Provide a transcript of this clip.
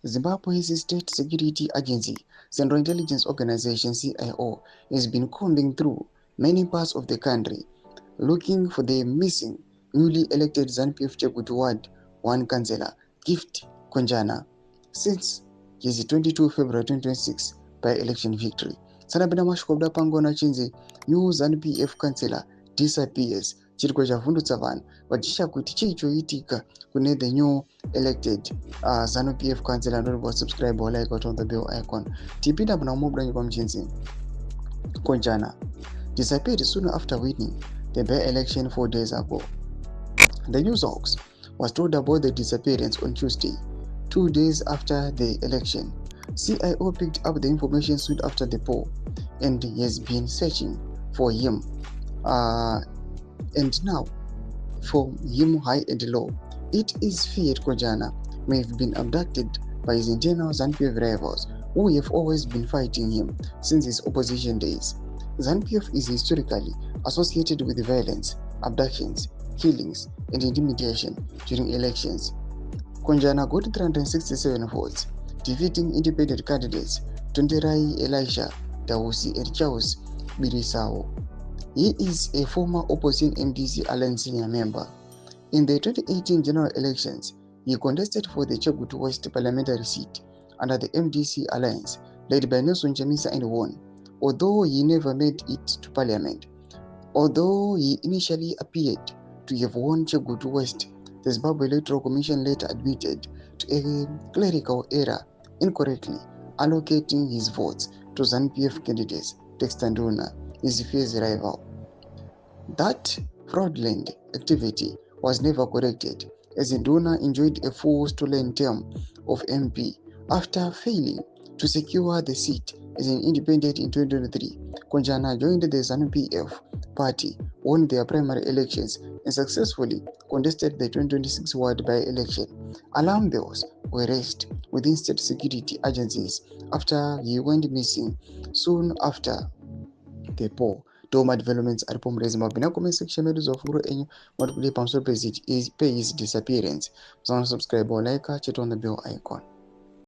Zimbabwe's State Security Agency, Central Intelligence Organization CIO, has been combing through many parts of the country looking for the missing newly elected ZANU-PF Chekutu Ward 1 Councillor, Gift Konjana, since his 22 February 2026 by-election victory. Sanabina mashkobda pangona chinzi new ZANU-PF Councillor disappears. Chiriko chavhundutsa vanhu vachisha kuti chii choitika kune the new elected ZANU-PF Councillor. Don't subscribe or like or on the bell icon. Tipinda mna mobile kwa mchinzi Konjana disappeared soon after winning the by-election 4 days ago. The news hoax was told about the disappearance on Tuesday, 2 days after the election. CIO picked up the information soon after the poll and has been searching for him. And now, for him high and low, it is feared Konjana may have been abducted by his internal ZANU-PF rivals who have always been fighting him since his opposition days. ZANU-PF is historically associated with violence, abductions, killings, and intimidation during elections. Konjana got 367 votes, defeating independent candidates Tonderai Elisha, Dawusi and Charles Birisao. He is a former opposition MDC Alliance senior member. In the 2018 general elections, he contested for the Chekutu West parliamentary seat under the MDC Alliance led by Nelsonchamisa and won, although he never made it to parliament. Although he initially appeared to have won Chekutu West, the Zimbabwe Electoral Commission later admitted to a clerical error, incorrectly allocating his votes to ZANU-PF candidates Dexter Nduna, his fierce rival. That fraudulent activity was never corrected, as Nduna enjoyed a full stolen term of MP after failing to secure the seat as an independent in 2023. Konjana joined the ZANU-PF party, won their primary elections, and successfully contested the 2026 ward by-election. Alarm bells were raised within state security agencies after he went missing soon after the poll. Toma developments are from Zimbabwe. Na comment section medu of Guru enyu what play pansor page is disappearance. So subscribe or like, check on the bell icon.